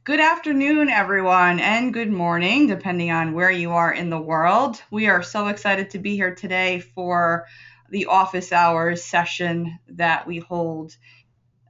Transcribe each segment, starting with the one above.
Good afternoon, everyone, and good morning, depending on where you are in the world. We are so excited to be here today for the office hours session that we hold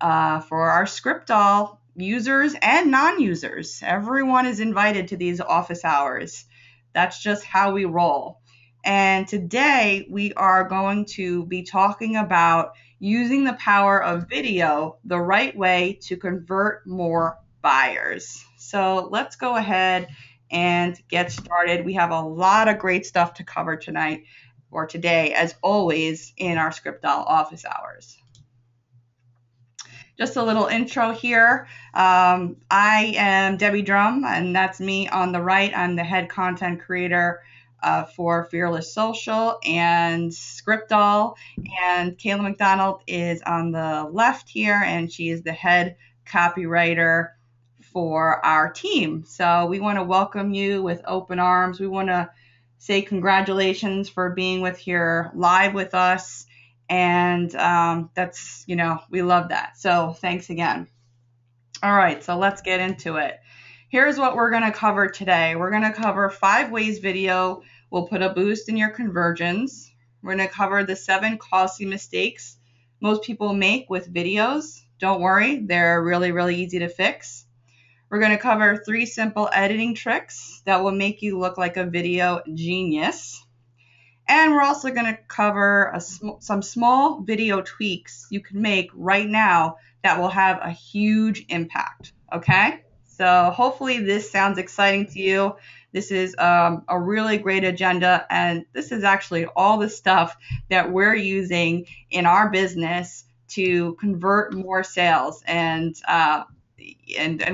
for our ScriptDoll users and non-users. Everyone is invited to these office hours. That's just how we roll. And today we are going to be talking about using the power of video the right way to convert more buyers. So let's go ahead and get started. We have a lot of great stuff to cover tonight or today, as always, in our ScriptDoll office hours. Just a little intro here. I am Debbie Drum, and that's me on the right. I'm the head content creator for Fearless Social and ScriptDoll, and Kayla McDonald is on the left here, and she is the head copywriter for our team. So we want to welcome you with open arms. We want to say congratulations for being here live with us. And that's, we love that. So thanks again. All right, so let's get into it. Here's what we're going to cover today. We're going to cover 5 ways video will put a boost in your conversions. We're going to cover the 7 costly mistakes most people make with videos. Don't worry, they're really, really easy to fix. We're going to cover 3 simple editing tricks that will make you look like a video genius. And we're also going to cover some small video tweaks you can make right now that will have a huge impact, okay? So hopefully this sounds exciting to you. This is a really great agenda, and this is actually all the stuff that we're using in our business to convert more sales, and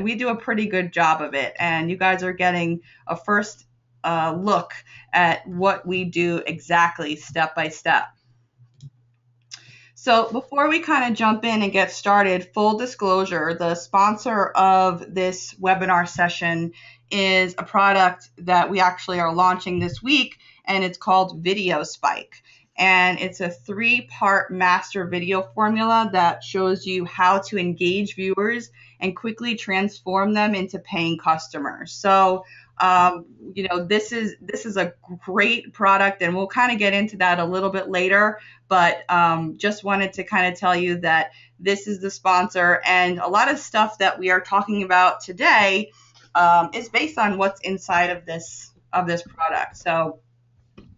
we do a pretty good job of it. And you guys are getting a first look at what we do exactly step by step. So before we kind of jump in and get started, full disclosure, the sponsor of this webinar session is a product that we actually are launching this week, and it's called Video Spike. And it's a 3-part master video formula that shows you how to engage viewers and quickly transform them into paying customers. So this is a great product, and we'll kind of get into that a little bit later, but just wanted to kind of tell you that this is the sponsor, and a lot of stuff that we are talking about today is based on what's inside of this product. So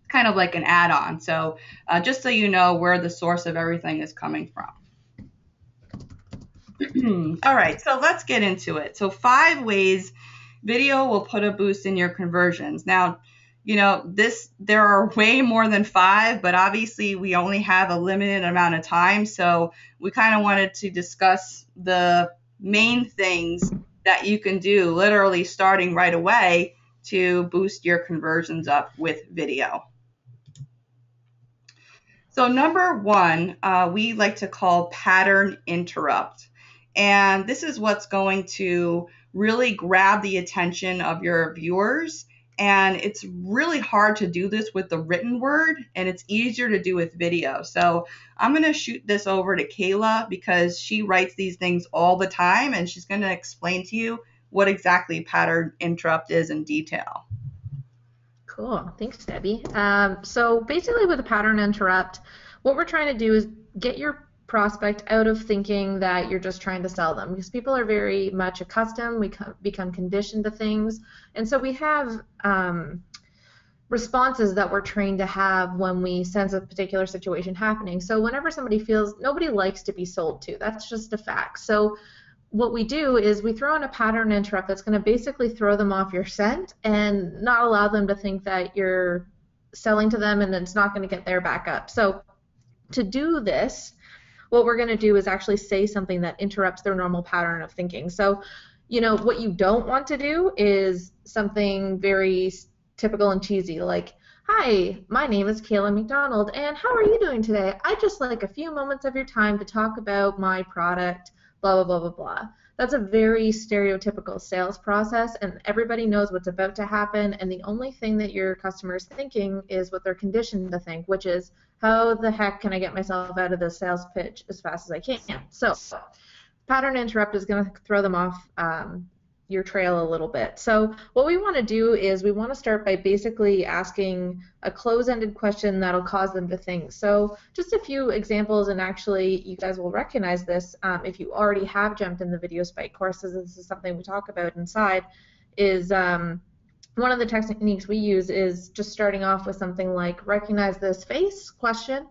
kind of like an add-on. So just so you know where the source of everything is coming from. All right, so let's get into it. So 5 ways video will put a boost in your conversions. Now, there are way more than 5, but obviously we only have a limited amount of time. So we kind of wanted to discuss the main things that you can do literally starting right away to boost your conversions up with video. So number 1, we like to call pattern interrupt. And this is what's going to really grab the attention of your viewers. And it's really hard to do this with the written word, and it's easier to do with video. So I'm going to shoot this over to Kayla because she writes these things all the time, and she's going to explain to you what exactly pattern interrupt is in detail. Cool. Thanks, Debbie. So basically with a pattern interrupt, what we're trying to do is get your prospect out of thinking that you're just trying to sell them, because people are very much accustomed, we become conditioned to things, and so we have responses that we're trained to have when we sense a particular situation happening. So whenever somebody feels, nobody likes to be sold to, that's just a fact. So what we do is we throw in a pattern interrupt that's going to basically throw them off your scent and not allow them to think that you're selling to them, and then it's not going to get their back up. So to do this, what we're going to do is actually say something that interrupts their normal pattern of thinking. So, what you don't want to do is something very typical and cheesy, like, "Hi, my name is Kayla McDonald, and how are you doing today? I'd just like a few moments of your time to talk about my product, blah, blah, blah, blah, blah." That's a very stereotypical sales process, and everybody knows what's about to happen, and the only thing that your customer is thinking is what they're conditioned to think, which is, how the heck can I get myself out of this sales pitch as fast as I can? So pattern interrupt is going to throw them off your trail a little bit. So what we want to do is we want to start by basically asking a close-ended question that'll cause them to think. So just a few examples, and actually you guys will recognize this if you already have jumped in the video spike courses. This is something we talk about inside. Is one of the techniques we use is just starting off with something like recognize this face question.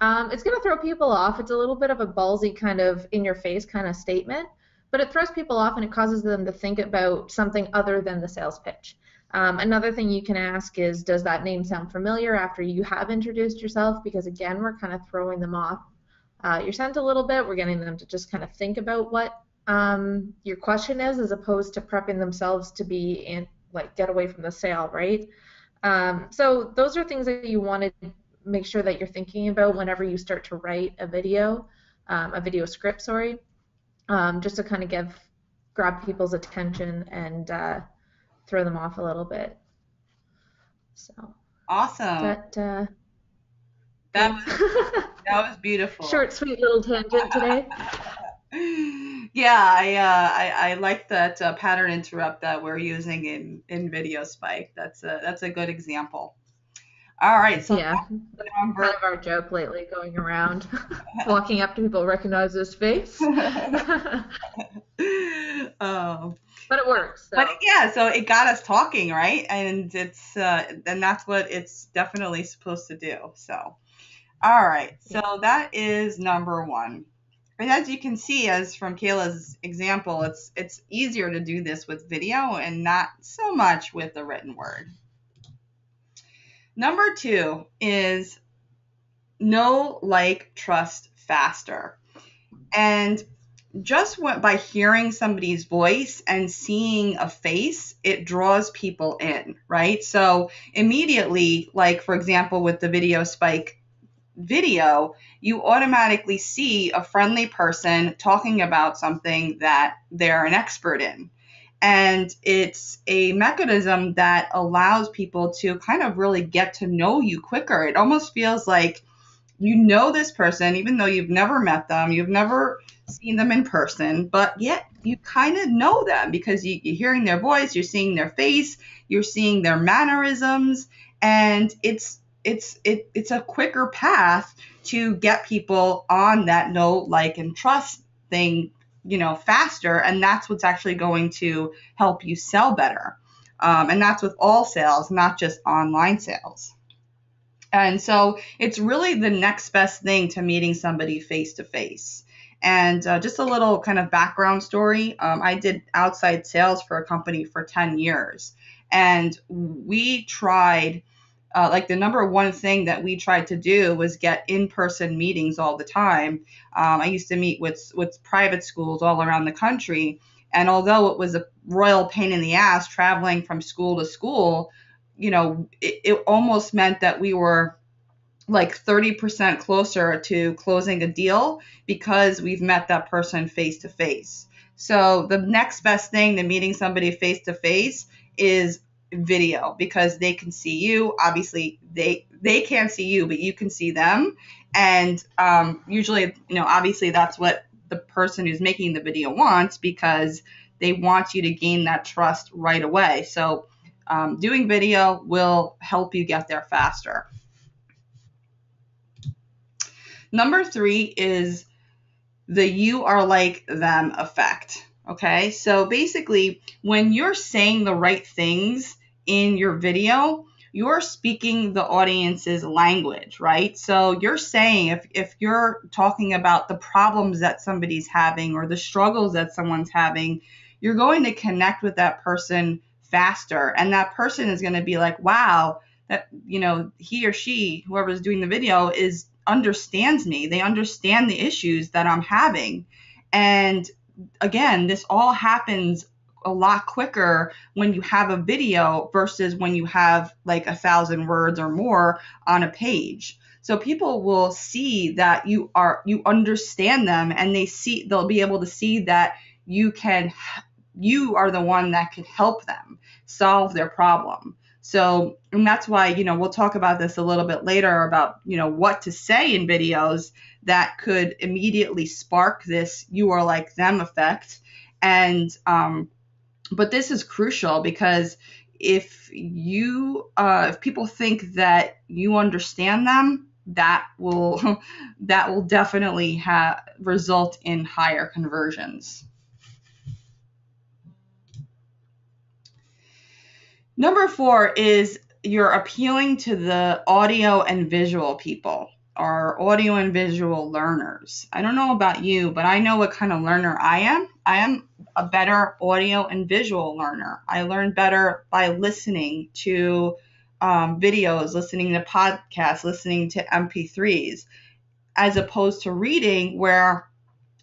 It's going to throw people off. It's a little bit of a ballsy kind of in-your-face kind of statement, but it throws people off and it causes them to think about something other than the sales pitch. Another thing you can ask is, does that name sound familiar after you have introduced yourself? Because again, we're kind of throwing them off your scent a little bit. We're getting them to just kind of think about what your question is, as opposed to prepping themselves to be and like get away from the sale, right? So those are things that you want to make sure that you're thinking about whenever you start to write a video script, sorry. Just to kind of grab people's attention and throw them off a little bit. So awesome. That was beautiful. Short, sweet little tangent today. Yeah, I like that pattern interrupt that we're using in video spike. That's a good example. All right, so yeah, that's kind of our joke lately, going around, walking up to people, recognize this face. But it works. So. But yeah, so it got us talking, right? And it's and that's what it's definitely supposed to do. So, all right, so that is number one. And as you can see, as from Kayla's example, it's easier to do this with video and not so much with the written word. Number two is know, like, trust faster. And just by hearing somebody's voice and seeing a face, it draws people in, right? So immediately, like for example, with the video spike video, you automatically see a friendly person talking about something that they're an expert in. And it's a mechanism that allows people to kind of really get to know you quicker. It almost feels like you know this person, even though you've never met them, you've never seen them in person, but yet you kind of know them because you're hearing their voice, you're seeing their face, you're seeing their mannerisms, and it's a quicker path to get people on that know, like, and trust thing, faster, and that's what's actually going to help you sell better. And that's with all sales, not just online sales. And so it's really the next best thing to meeting somebody face to face. And just a little kind of background story. I did outside sales for a company for 10 years. And we tried, the number one thing that we tried to do was get in-person meetings all the time. I used to meet with private schools all around the country. And although it was a royal pain in the ass traveling from school to school, it almost meant that we were like 30% closer to closing a deal because we've met that person face to face. So the next best thing to meeting somebody face to face is video, because they can see you. Obviously they can't see you, but you can see them. And usually, obviously that's what the person who's making the video wants, because they want you to gain that trust right away. So doing video will help you get there faster. Number three is the you are like them effect. Okay, so basically when you're saying the right things in your video, you're speaking the audience's language, right? So you're saying, if you're talking about the problems that somebody's having or the struggles that someone's having, you're going to connect with that person faster. And that person is going to be like, wow, that, he or she, whoever's doing the video, understands me. They understand the issues that I'm having. And again, this all happens a lot quicker when you have a video versus when you have like 1,000 words or more on a page. So people will see that you understand them, and they'll be able to see that you are the one that can help them solve their problem. So, and that's why, we'll talk about this a little bit later about, what to say in videos that could immediately spark this you are like them effect. And But this is crucial because if people think that you understand them, that will that will definitely result in higher conversions. Number 4 is you're appealing to the audio and visual people, or audio and visual learners. I don't know about you, but I know what kind of learner I am. I am a better audio and visual learner. I learn better by listening to videos, listening to podcasts, listening to MP3s, as opposed to reading, where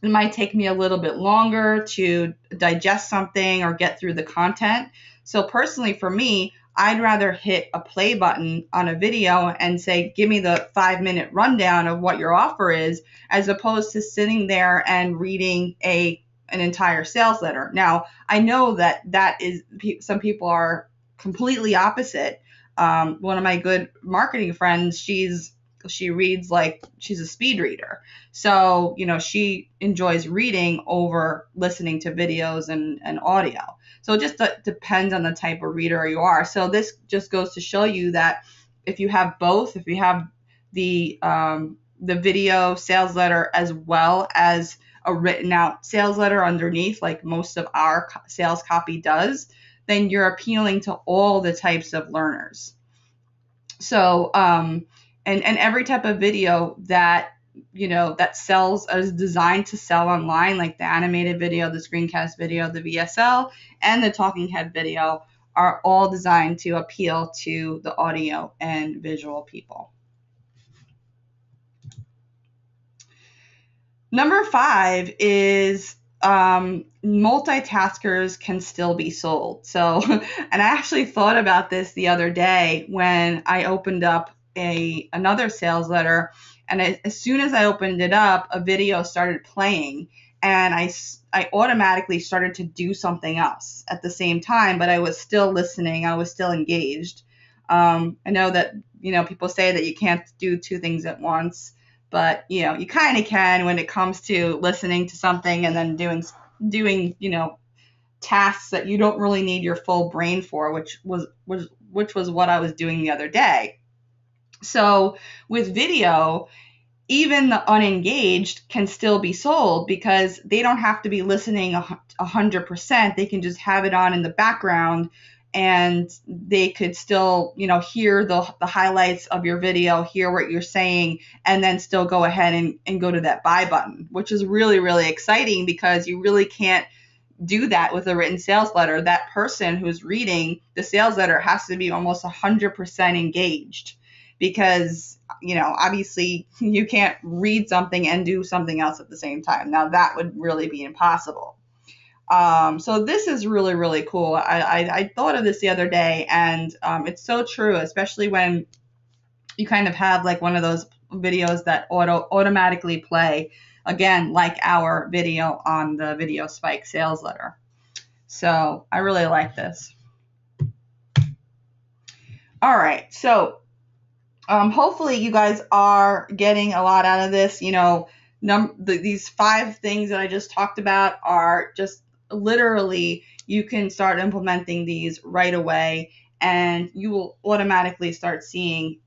it might take me a little bit longer to digest something or get through the content. So personally for me, I'd rather hit a play button on a video and say, give me the 5-minute rundown of what your offer is, as opposed to sitting there and reading an entire sales letter. Now, I know that some people are completely opposite. One of my good marketing friends, she reads like she's a speed reader. So, she enjoys reading over listening to videos and audio. So it just depends on the type of reader you are. So this just goes to show you that if you have both, if you have the video sales letter as well as a written out sales letter underneath, like most of our sales copy does, then you're appealing to all the types of learners. So, and every type of video that sells, is designed to sell online, like the animated video, the screencast video, the VSL, and the talking head video, are all designed to appeal to the audio and visual people. Number 5 is multitaskers can still be sold. So, and I actually thought about this the other day when I opened up another sales letter, and as soon as I opened it up, a video started playing, and I automatically started to do something else at the same time, but I was still listening. I was still engaged. I know that, people say that you can't do 2 things at once, but, you kind of can when it comes to listening to something and then doing, tasks that you don't really need your full brain for, which was what I was doing the other day. So with video, even the unengaged can still be sold because they don't have to be listening 100%. They can just have it on in the background, and they could still, hear the highlights of your video, hear what you're saying, and then still go ahead and go to that buy button, which is really, really exciting because you really can't do that with a written sales letter. That person who's reading the sales letter has to be almost 100% engaged, because, obviously you can't read something and do something else at the same time. Now that would really be impossible. So this is really, really cool. I thought of this the other day, and it's so true, especially when you kind of have like one of those videos that automatically play, again, like our video on the Video Spike sales letter. So I really like this. All right, so hopefully you guys are getting a lot out of this. These 5 things that I just talked about are just literally, you can start implementing these right away, and you will automatically start seeing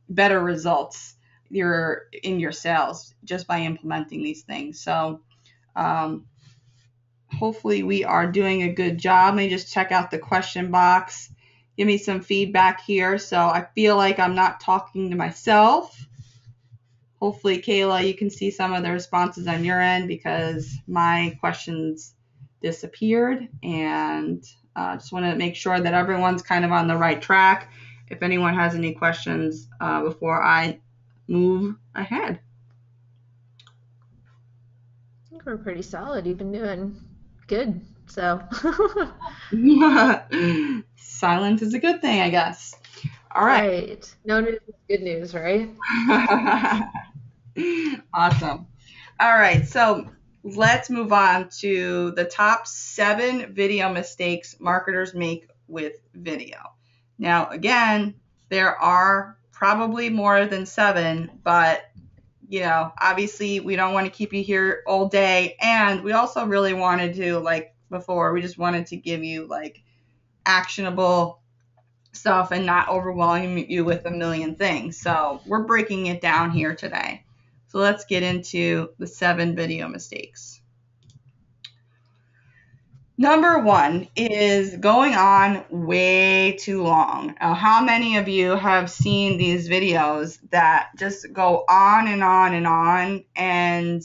better results in your sales just by implementing these things. So hopefully we are doing a good job. Let me just check out the question box. Give me some feedback here. So I feel like I'm not talking to myself. Hopefully, Kayla, you can see some of the responses on your end, because my questions disappeared, and just want to make sure that everyone's kind of on the right track. If anyone has any questions before I move ahead. I think we're pretty solid. You've been doing good, so. Silence is a good thing, I guess. All right. Right. No news is good news, right? Awesome. All right, so let's move on to the top 7 video mistakes marketers make with video. Now, again, there are probably more than 7, but obviously we don't want to keep you here all day, and we also really wanted to before. We just wanted to give you like actionable stuff and not overwhelm you with a million things. So we're breaking it down here today. So let's get into the 7 video mistakes. Number 1 is going on way too long. Now, how many of you have seen these videos that just go on and on and on, and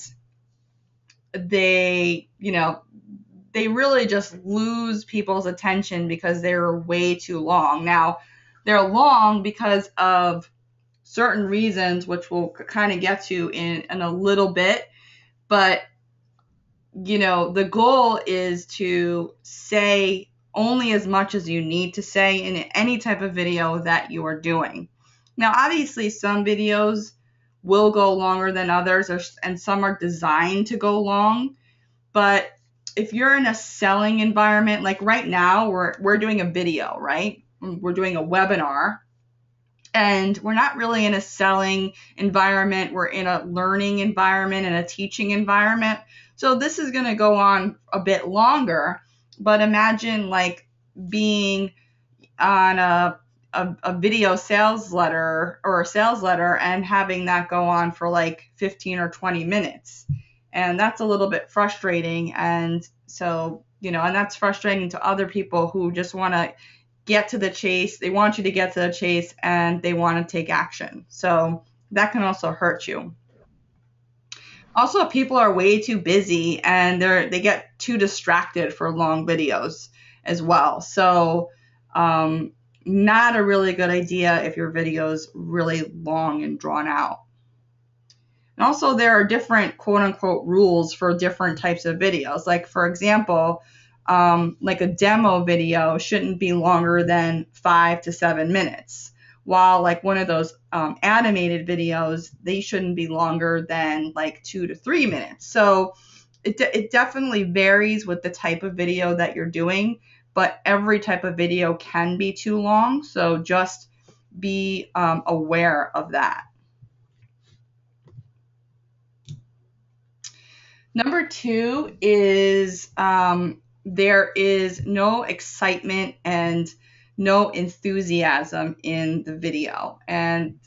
they really just lose people's attention because they're way too long. Now, they're long because of certain reasons, which we'll kind of get to in a little bit, but the goal is to say only as much as you need to say in any type of video that you are doing. Now, obviously, some videos will go longer than others, and some are designed to go long. But if you're in a selling environment, like right now, we're doing a video, right? We're doing a webinar. And we're not really in a selling environment. We're in a learning environment and a teaching environment. So this is going to go on a bit longer. But imagine like being on a video sales letter or a sales letter and having that go on for like 15 or 20 minutes. And that's a little bit frustrating. And so, and that's frustrating to other people who just want to get to the chase. They want you to get to the chase and they want to take action. So that can also hurt you. Also, people are way too busy and they get too distracted for long videos as well. So not a really good idea if your video is really long and drawn out. And also, there are different quote unquote rules for different types of videos. Like, for example, like a demo video shouldn't be longer than 5 to 7 minutes, while like one of those animated videos, they shouldn't be longer than like 2 to 3 minutes. So it definitely varies with the type of video that you're doing, but every type of video can be too long. So just be aware of that. Number 2 is there is no excitement and no enthusiasm in the video. And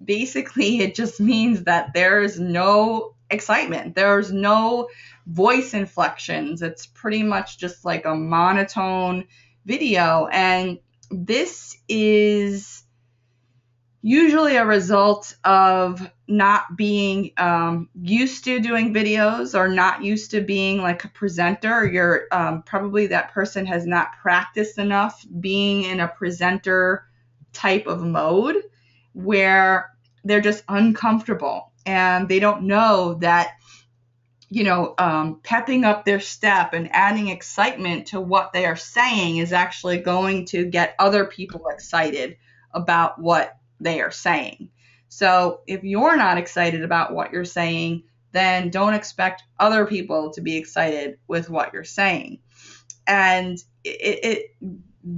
basically, it just means that there's no excitement. There's no voice inflections. It's pretty much just like a monotone video. And this is usually a result of not being used to doing videos or not used to being like a presenter. You're probably that person has not practiced enough being in a presenter type of mode where they're just uncomfortable and they don't know that pepping up their step and adding excitement to what they are saying is actually going to get other people excited about what they are saying. So if you're not excited about what you're saying, then don't expect other people to be excited with what you're saying. And it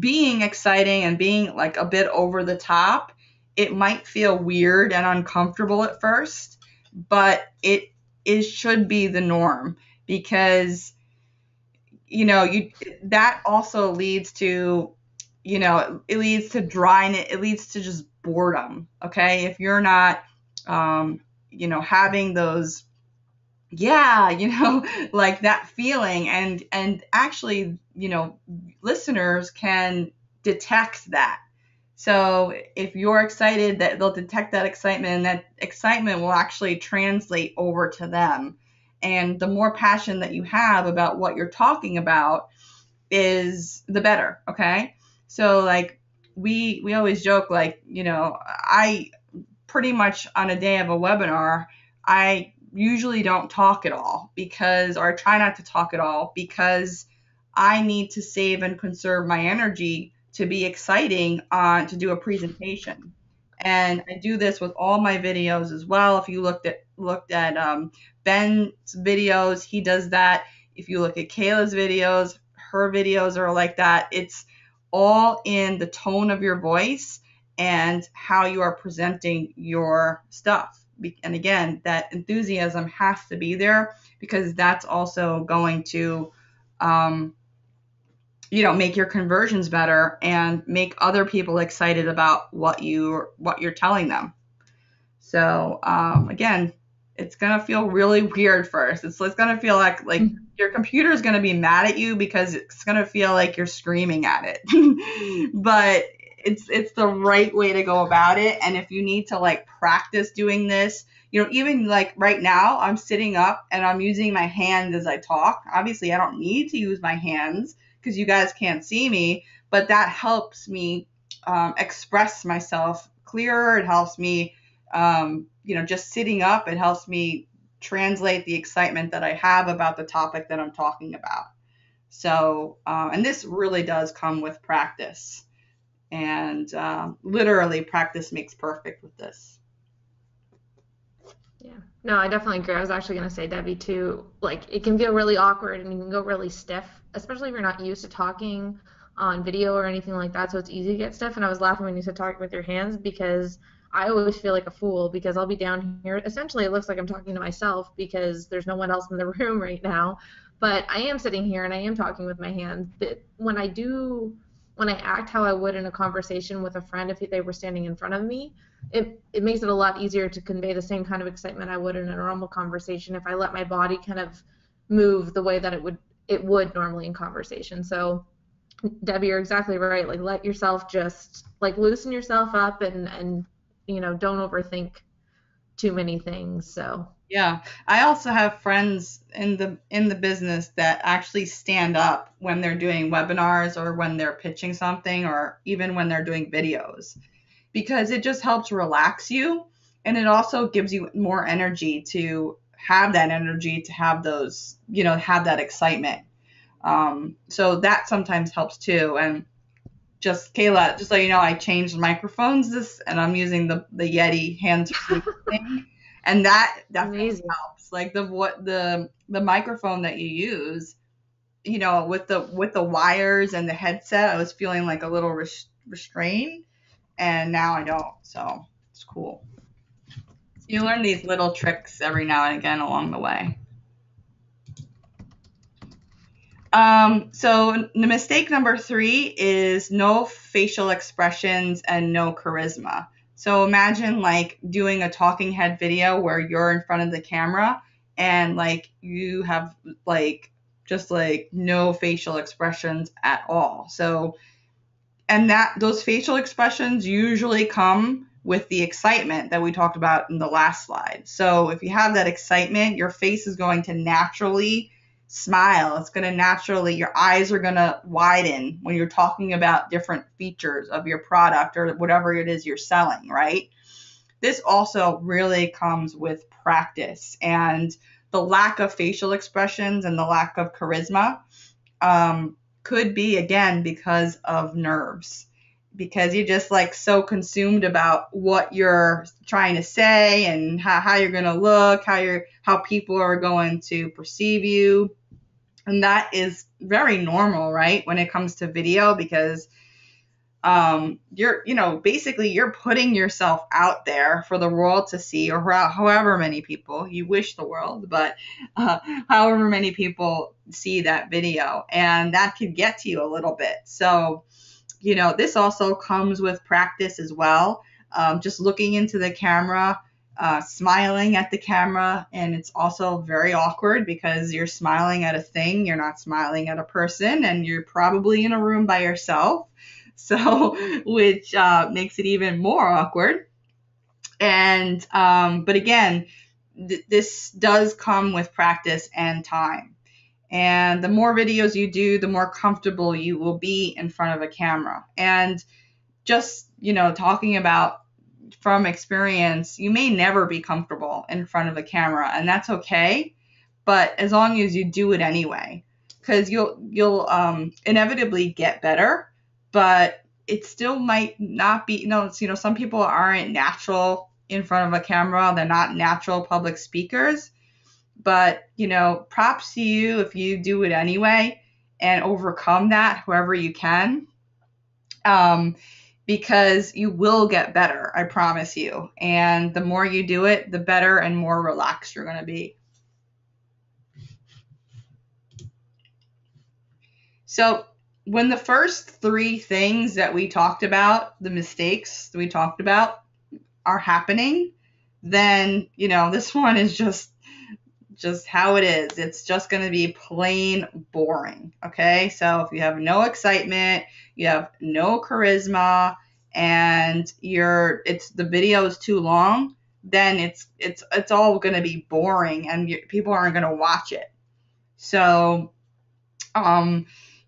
being exciting and being like a bit over the top, it might feel weird and uncomfortable at first, but it should be the norm, because that also leads to it leads to dryness. It leads to just boredom. Okay. If you're not, having those, like that feeling, and actually, listeners can detect that. So if you're excited, that they'll detect that excitement, and that excitement will actually translate over to them. And the more passion that you have about what you're talking about is the better. Okay. So like we always joke, like, I pretty much on a day of a webinar, I usually don't talk at all or I try not to talk at all, because I need to save and conserve my energy to be exciting to do a presentation. And I do this with all my videos as well. If you looked at Ben's videos, he does that. If you look at Kayla's videos, her videos are like that. It's all in the tone of your voice and how you are presenting your stuff. And again, that enthusiasm has to be there, because that's also going to make your conversions better and make other people excited about what you're telling them. So again, it's gonna feel really weird first. It's gonna feel like your computer is gonna be mad at you because it's gonna feel like you're screaming at it. But it's the right way to go about it. And if you need to like practice doing this, even like right now, I'm sitting up and I'm using my hands as I talk. Obviously, I don't need to use my hands because you guys can't see me, but that helps me express myself clearer. It helps me, just sitting up. It helps me translate the excitement that I have about the topic that I'm talking about. So, and this really does come with practice. And literally, practice makes perfect with this. Yeah. No, I definitely agree. I was actually going to say, Debbie, too, like it can feel really awkward and you can go really stiff, especially if you're not used to talking on video or anything like that. So it's easy to get stiff. And I was laughing when you said talking with your hands because I always feel like a fool because I'll be down here. Essentially, it looks like I'm talking to myself because there's no one else in the room right now. But I am sitting here and I am talking with my hands. But when I act how I would in a conversation with a friend if they were standing in front of me, it makes it a lot easier to convey the same kind of excitement I would in a normal conversation if I let my body kind of move the way that it would normally in conversation. So Debbie, you're exactly right. Like let yourself just like loosen yourself up and don't overthink too many things. So Yeah, I also have friends in the business that actually stand up when they're doing webinars or when they're pitching something or even when they're doing videos, because it just helps relax you, and it also gives you more energy to have that energy to have those, have that excitement. So that sometimes helps too. And just Kayla, just so you know, I changed microphones and I'm using the Yeti hands-free thing, and that definitely amazing. helps. Like the microphone that you use, with the wires and the headset, I was feeling like a little restrained, and now I don't. So it's cool. So you learn these little tricks every now and again along the way. So the mistake number 3 is no facial expressions and no charisma. So imagine like doing a talking head video where you're in front of the camera and like you have like just like no facial expressions at all. So, and that those facial expressions usually come with the excitement that we talked about in the last slide. So if you have that excitement, your face is going to naturally smile. It's going to naturally, your eyes are going to widen when you're talking about different features of your product or whatever it is you're selling, right? This also really comes with practice, and the lack of facial expressions and the lack of charisma could be, again, because of nerves, because you're just like so consumed about what you're trying to say and how you're going to look, how people are going to perceive you. And that is very normal, right, when it comes to video, because basically you're putting yourself out there for the world to see, or however many people you wish the world, but however many people see that video, and that could get to you a little bit. So, this also comes with practice as well. Just looking into the camera, smiling at the camera, and it's also very awkward because you're smiling at a thing, you're not smiling at a person, and you're probably in a room by yourself. So, which makes it even more awkward. And, but again, this does come with practice and time. And the more videos you do, the more comfortable you will be in front of a camera. And just, talking about from experience, you may never be comfortable in front of a camera, and that's okay. But as long as you do it anyway, because you'll inevitably get better, but it still might not be. Some people aren't natural in front of a camera; they're not natural public speakers. But props to you if you do it anyway and overcome that, whoever you can. Because you will get better, I promise you. And the more you do it, the better and more relaxed you're going to be. So when the first three things that we talked about, the mistakes that we talked about, are happening, then, this one is just how it is. It's just going to be plain boring. Okay. So if you have no excitement, you have no charisma, and the video is too long, then it's all going to be boring, and people aren't going to watch it. So, um,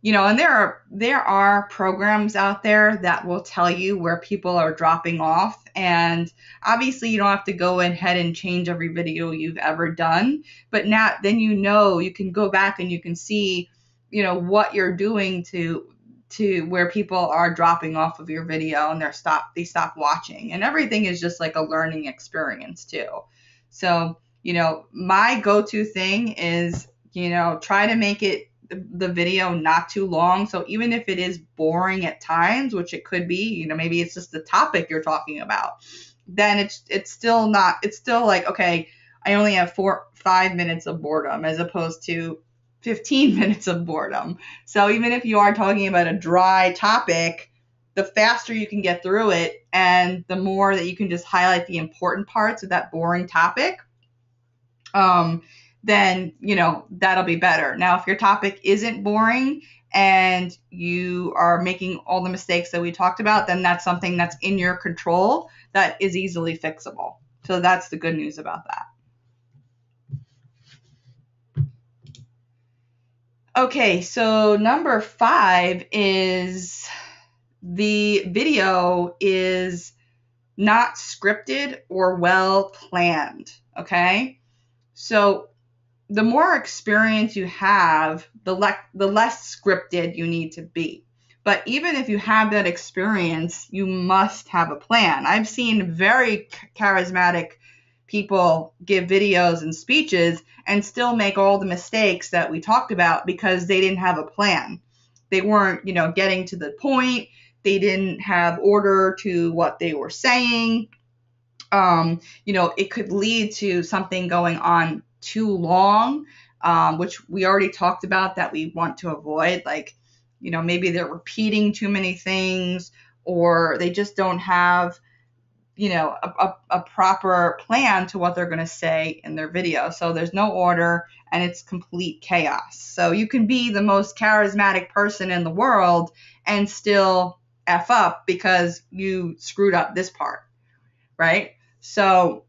and there are programs out there that will tell you where people are dropping off, and obviously you don't have to go ahead and change every video you've ever done, but now then you can go back and you can see what you're doing to where people are dropping off of your video, and they stop watching, and everything is just like a learning experience too. So my go-to thing is try to make it the video not too long. So even if it is boring at times, which it could be, maybe it's just the topic you're talking about, then it's still like, okay, I only have 5 minutes of boredom as opposed to 15 minutes of boredom. So even if you are talking about a dry topic, the faster you can get through it and the more that you can just highlight the important parts of that boring topic, then that'll be better. Now, if your topic isn't boring and you are making all the mistakes that we talked about, then that's something that's in your control that is easily fixable. So that's the good news about that. Okay, so number 5 is the video is not scripted or well planned. Okay, so the more experience you have, the less scripted you need to be. But even if you have that experience, you must have a plan. I've seen very charismatic people give videos and speeches and still make all the mistakes that we talked about because they didn't have a plan. They weren't, getting to the point. They didn't have order to what they were saying. It could lead to something going on too long, which we already talked about that we want to avoid. Like, maybe they're repeating too many things, or they just don't have, a proper plan to what they're going to say in their video. So there's no order and it's complete chaos. So you can be the most charismatic person in the world and still F up because you screwed up this part, right? So,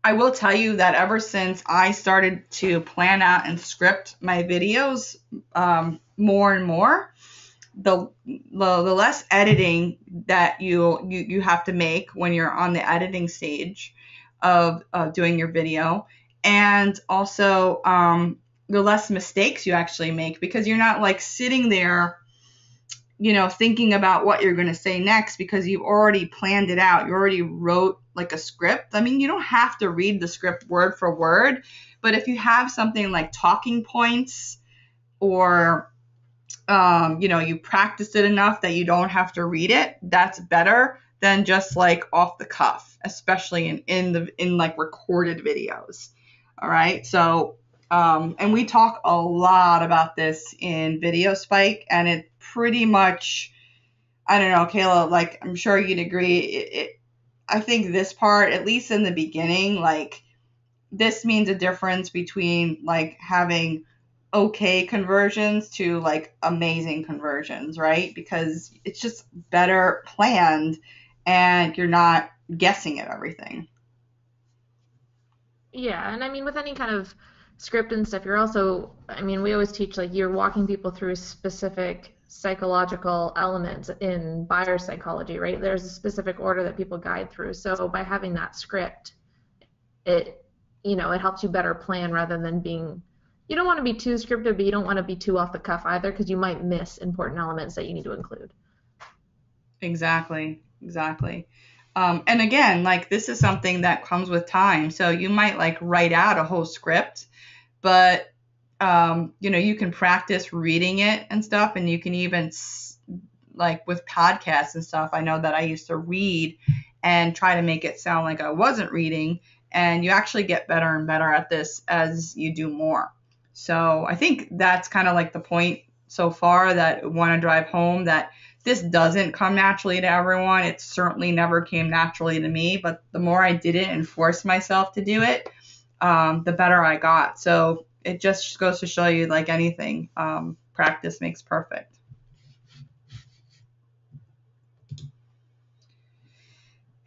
I will tell you that ever since I started to plan out and script my videos more and more, the less editing that you have to make when you're on the editing stage of doing your video, and also the less mistakes you actually make, because you're not like sitting there thinking about what you're going to say next because you've already planned it out. You already wrote like a script. I mean, you don't have to read the script word for word, but if you have something like talking points, or, you practice it enough that you don't have to read it, that's better than just like off the cuff, especially in like recorded videos. All right. So, and we talk a lot about this in Video Spike, and it pretty much, I don't know, Kayla, like, I'm sure you'd agree. I think this part, at least in the beginning, like, this means a difference between like having okay conversions to like amazing conversions, right? Because it's just better planned and you're not guessing at everything. Yeah, and I mean, with any kind of script and stuff, you're also, I mean, we always teach like you're walking people through specific psychological elements in buyer psychology, right? There's a specific order that people guide through. So by having that script, it, it helps you better plan rather than being, you don't want to be too scripted, but you don't want to be too off the cuff either, because you might miss important elements that you need to include. Exactly. And again, like, this is something that comes with time. So you might like write out a whole script, but you can practice reading it and stuff, and you can even like with podcasts and stuff. I know that I used to read and try to make it sound like I wasn't reading, and you actually get better and better at this as you do more. So I think that's kind of like the point so far that I want to drive home, that this doesn't come naturally to everyone. It certainly never came naturally to me, but the more I did it and forced myself to do it, the better I got. So it just goes to show you, like anything, practice makes perfect.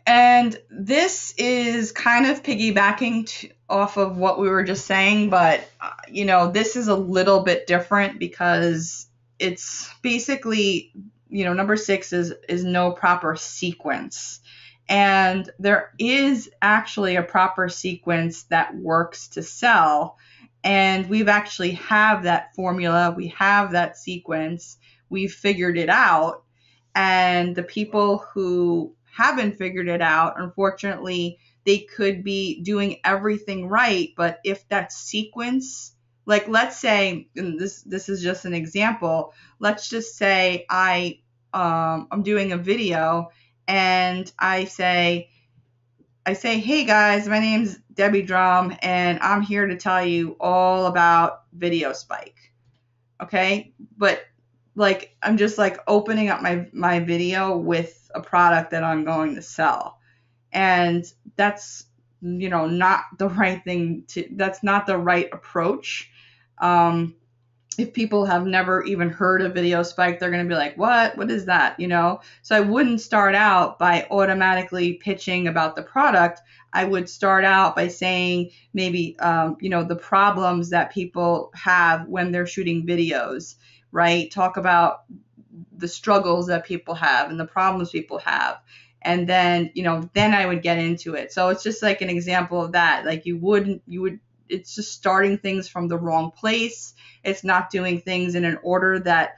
And this is kind of piggybacking off of what we were just saying, but this is a little bit different because it's basically, number 6 is no proper sequence. And there is actually a proper sequence that works to sell. And we've actually have that formula, we have that sequence, we've figured it out. And the people who haven't figured it out, unfortunately, they could be doing everything right, but if that sequence, like let's say, and this is just an example, let's just say I'm doing a video and I say, hey guys, my name's Debbie Drum and I'm here to tell you all about Video Spike. Okay, but like I'm just like opening up my video with a product that I'm going to sell, and that's not the right thing that's not the right approach. If people have never even heard of Video Spike, they're going to be like, what is that? So I wouldn't start out by automatically pitching about the product. I would start out by saying maybe, the problems that people have when they're shooting videos, right? Talk about the struggles that people have and the problems people have. And then, then I would get into it. So it's just like an example of that. Like it's just starting things from the wrong place. It's not doing things in an order that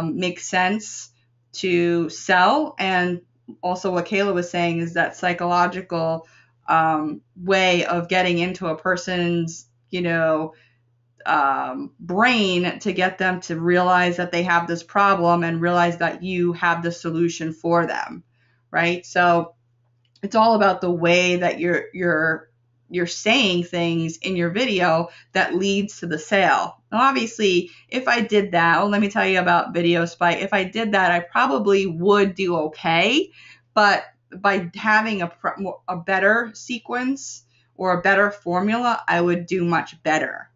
makes sense to sell. And also what Kayla was saying is that psychological way of getting into a person's, brain to get them to realize that they have this problem and realize that you have the solution for them, right? So it's all about the way that you're saying things in your video that leads to the sale. Now, obviously, if I did that, let me tell you about Video Spike. If I did that, I probably would do okay, but by having a better sequence or a better formula, I would do much better.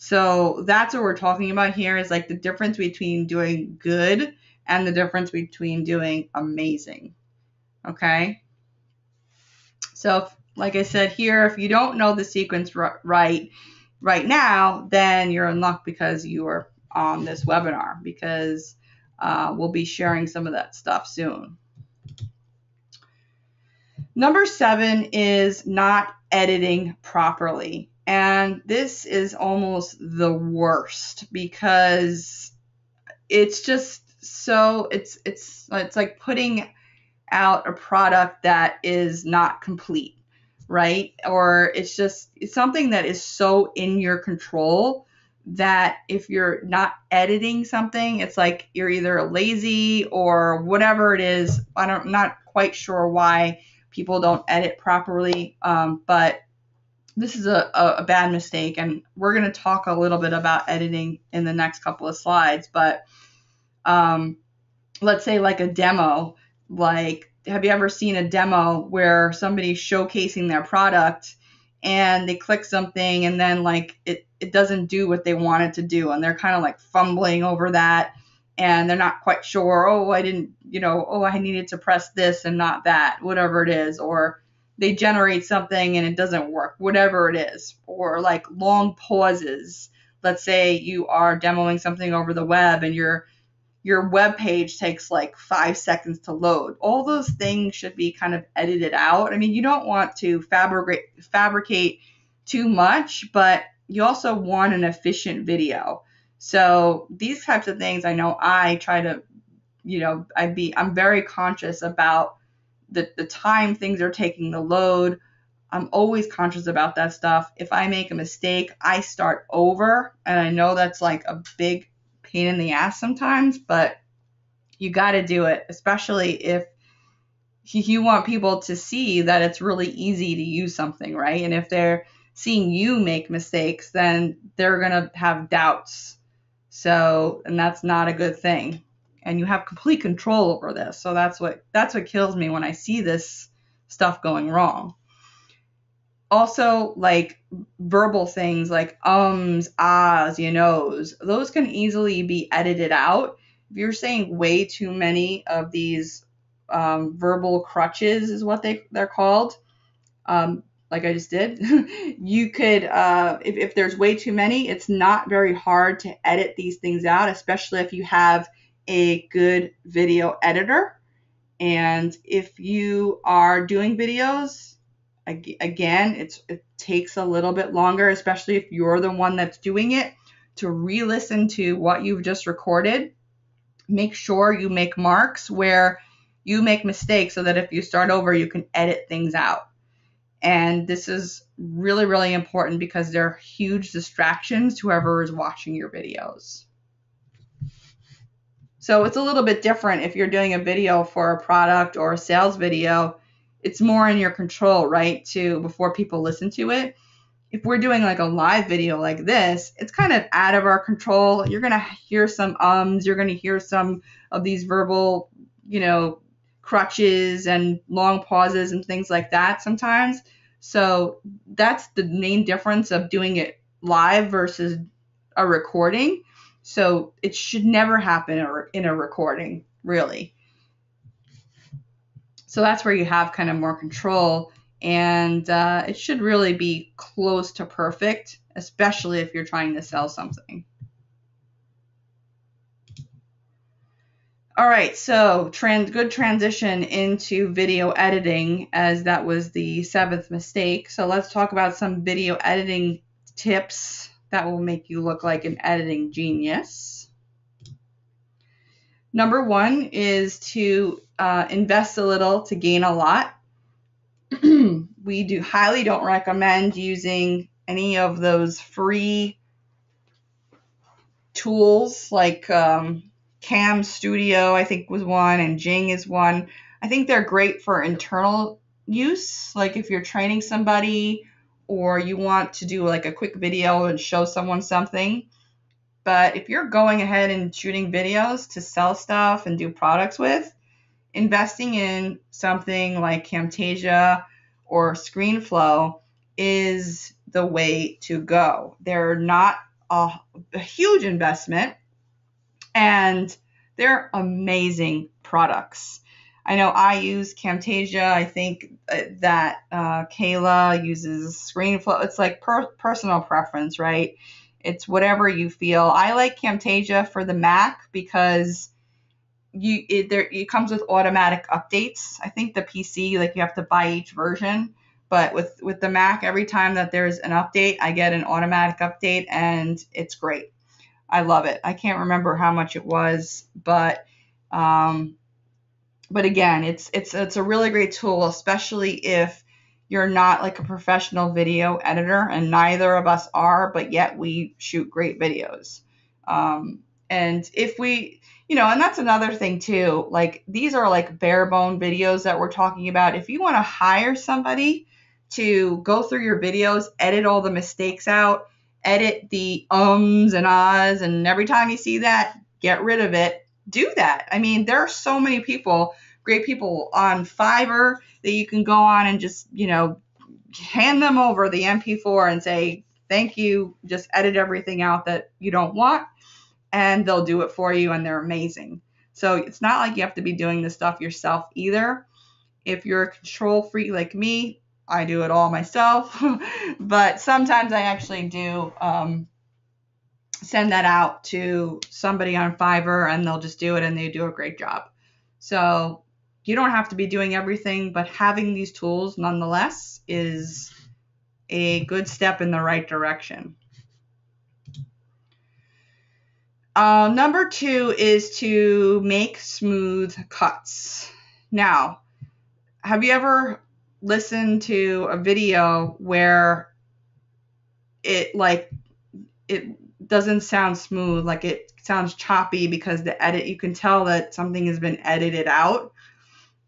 So that's what we're talking about here, is like the difference between doing good and the difference between doing amazing. Okay? So like I said here, if you don't know the sequence right now, then you're in luck because you are on this webinar, because we'll be sharing some of that stuff soon. Number 7 is not editing properly. And this is almost the worst because it's just so it's like putting out a product that is not complete, right? Or it's something that is so in your control that if you're not editing something, it's like you're either lazy or whatever it is. I'm not quite sure why people don't edit properly, but this is a bad mistake, and we're going to talk a little bit about editing in the next couple of slides. But let's say like a demo, like have you ever seen a demo where somebody's showcasing their product and they click something and then like it doesn't do what they want it to do, and they're kind of like fumbling over that and they're not quite sure, I needed to press this and not that, whatever it is, or they generate something and it doesn't work, whatever it is, or like long pauses. Let's say you are demoing something over the web and your web page takes like 5 seconds to load. All those things should be kind of edited out. I mean, you don't want to fabricate too much, but you also want an efficient video. So these types of things, I know I try to, I'm very conscious about the time things are taking to load. I'm always conscious about that stuff. If I make a mistake, I start over, and I know that's like a big pain in the ass sometimes, but you got to do it, especially if you want people to see that it's really easy to use something, right? And if they're seeing you make mistakes, then they're going to have doubts. So, and that's not a good thing. And you have complete control over this. So that's what kills me when I see this stuff going wrong. Also, like verbal things like ums, ahs, you knows, those can easily be edited out. If you're saying way too many of these verbal crutches is what they're called, like I just did, you could, if there's way too many, it's not very hard to edit these things out, especially if you have a good video editor. And if you are doing videos, again, it takes a little bit longer, especially if you're the one that's doing it, to re-listen to what you've just recorded. Make sure you make marks where you make mistakes so that if you start over, you can edit things out. And this is really, really important because they're huge distractions to whoever is watching your videos. So it's a little bit different if you're doing a video for a product or a sales video. It's more in your control, right? Before people listen to it. If we're doing like a live video like this, it's kind of out of our control. You're going to hear some ums, you're going to hear some of these verbal, crutches and long pauses and things like that sometimes. So that's the main difference of doing it live versus a recording. So it should never happen in a recording, really. So that's where you have kind of more control, and it should really be close to perfect, especially if you're trying to sell something. All right, so good transition into video editing, as that was the 7th mistake. So let's talk about some video editing tips that will make you look like an editing genius. Number 1 is to invest a little to gain a lot. We highly don't recommend using any of those free tools like Cam Studio, I think, was one, and Jing is one. I think they're great for internal use, like if you're training somebody or you want to do like a quick video and show someone something. But if you're going ahead and shooting videos to sell stuff and do products with, investing in something like Camtasia or ScreenFlow is the way to go. They're not a huge investment, and they're amazing products. I know I use Camtasia. I think that Kayla uses ScreenFlow. It's like personal preference, right? It's whatever you feel. I like Camtasia for the Mac because it comes with automatic updates. I think the PC, like, you have to buy each version, but with the Mac, every time that there's an update, I get an automatic update, and it's great. I love it. I can't remember how much it was, but again, it's a really great tool, especially if you're not like a professional video editor, and neither of us are, but yet we shoot great videos. And if we, and that's another thing too, like these are like bare bone videos that we're talking about. If you want to hire somebody to go through your videos, edit all the mistakes out, edit the ums and ahs, and every time you see that, get rid of it, do that. I mean, there are so many great people on Fiverr that you can go on and just, hand them over the MP4 and say, thank you, just edit everything out that you don't want, and they'll do it for you, and they're amazing. So it's not like you have to be doing this stuff yourself either. If you're a control freak like me, I do it all myself, but sometimes I actually do send that out to somebody on Fiverr, and they'll just do it, and they do a great job. So you don't have to be doing everything, but having these tools nonetheless is a good step in the right direction. Number 2 is to make smooth cuts. Now, have you ever listened to a video where it doesn't sound smooth, like it sounds choppy because you can tell that something has been edited out?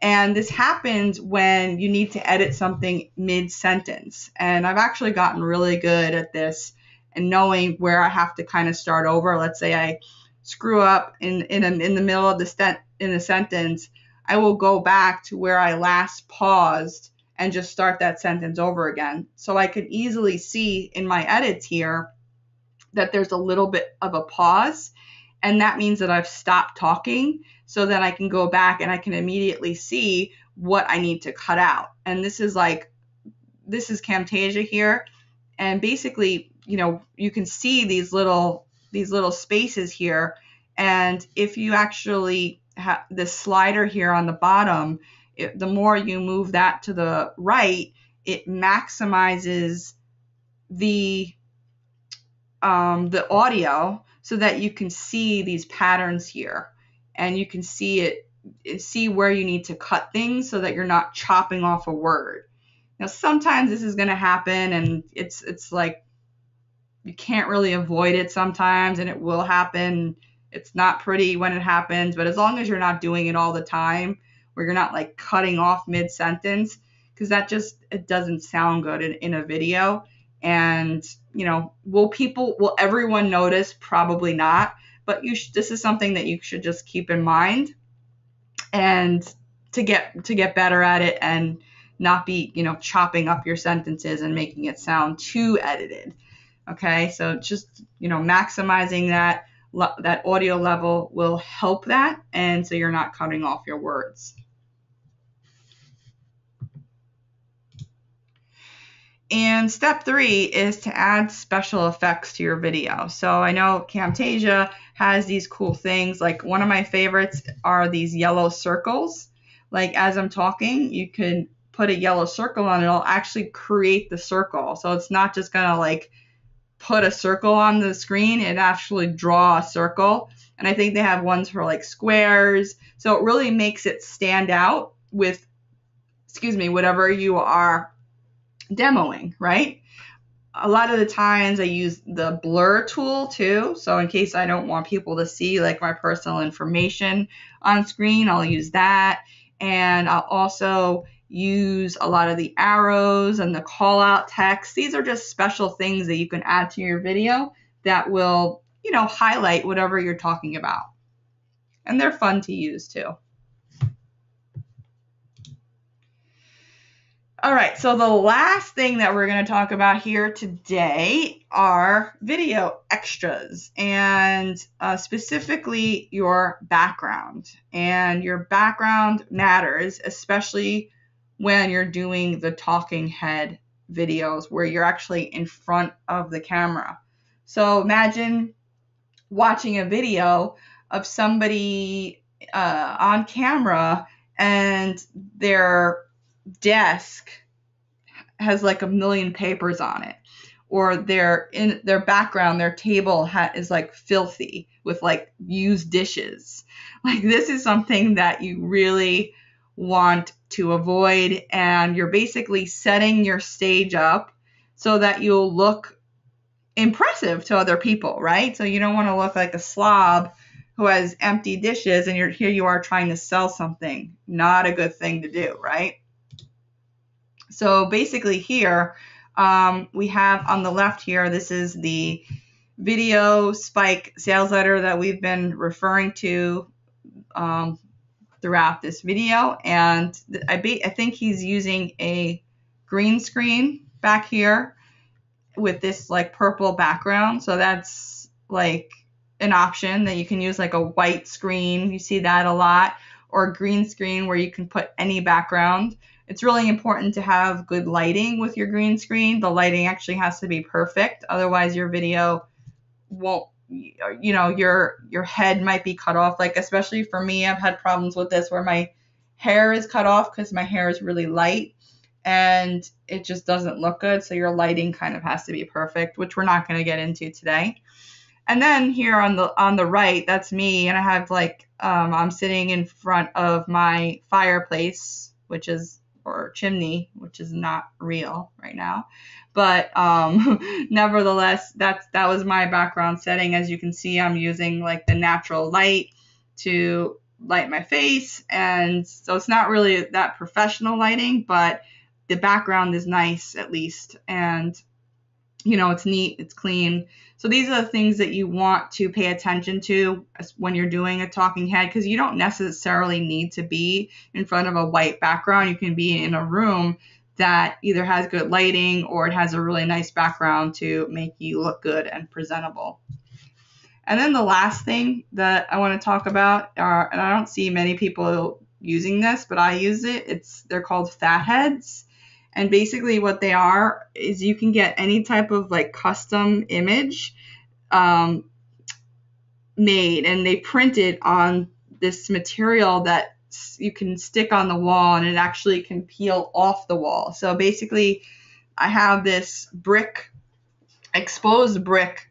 And this happens when you need to edit something mid-sentence. And I've actually gotten really good at this and knowing where I have to kind of start over. Let's say I screw up in the middle of the sentence, I will go back to where I last paused and just start that sentence over again. So I could easily see in my edits here that there's a little bit of a pause, and that means that I've stopped talking, so then I can go back and I can immediately see what I need to cut out. And this is Camtasia here, and basically, you can see these little spaces here, and if you actually have this slider here on the bottom, the more you move that to the right, it maximizes the audio so that you can see these patterns here, and you can see where you need to cut things so that you're not chopping off a word. Now, sometimes this is going to happen, and it's like you can't really avoid it sometimes, and it will happen. It's not pretty when it happens, but as long as you're not doing it all the time, where you're not like cutting off mid-sentence, because it doesn't sound good in a video. And, will everyone notice? Probably not. But this is something that you should just keep in mind, and to get better at it and not be, chopping up your sentences and making it sound too edited. Okay, so just, maximizing that audio level will help that, and so you're not cutting off your words. And step 3 is to add special effects to your video. So I know Camtasia has these cool things. Like, one of my favorites are these yellow circles. Like, as I'm talking, you can put a yellow circle on it. It'll actually create the circle. So it's not just going to like put a circle on the screen, it actually draw a circle. And I think they have ones for like squares. So it really makes it stand out with, whatever you are demoing, right? A lot of the times I use the blur tool too. So in case I don't want people to see like my personal information on screen, I'll use that. And I'll also use a lot of the arrows and the call out text. These are just special things that you can add to your video that will, highlight whatever you're talking about. And they're fun to use too. All right, so the last thing that we're going to talk about here today are video extras, and specifically your background. And your background matters, especially when you're doing the talking head videos where you're actually in front of the camera. So imagine watching a video of somebody on camera, and their desk has like a million papers on it, or in their background, their table is like filthy with like used dishes. Like, this is something that you really want to avoid, and you're basically setting your stage up so that you'll look impressive to other people, right? So you don't want to look like a slob who has empty dishes, and here you are trying to sell something. Not a good thing to do, right? So basically here, we have on the left here, this is the video spike sales letter that we've been referring to throughout this video. And I think he's using a green screen back here with this like purple background. So that's like an option that you can use, like a white screen. You see that a lot, or a green screen where you can put any background. It's really important to have good lighting with your green screen. The lighting actually has to be perfect. Otherwise your video won't, your head might be cut off. Like, especially for me, I've had problems with this where my hair is cut off because my hair is really light and it just doesn't look good. So your lighting kind of has to be perfect, which we're not going to get into today. And then here on the right, that's me, and I have like I'm sitting in front of my fireplace, or chimney, which is not real right now. But nevertheless, that was my background setting. As you can see, I'm using like the natural light to light my face, and so it's not really that professional lighting, but the background is nice at least, and it's neat, it's clean. So these are the things that you want to pay attention to when you're doing a talking head, because you don't necessarily need to be in front of a white background. You can be in a room that either has good lighting or it has a really nice background to make you look good and presentable. And then the last thing that I want to talk about are, and I don't see many people using this, but I use it. They're called fat heads. And basically what they are is you can get any type of like custom image made, and they print it on this material that you can stick on the wall, and it actually can peel off the wall. So basically I have this exposed brick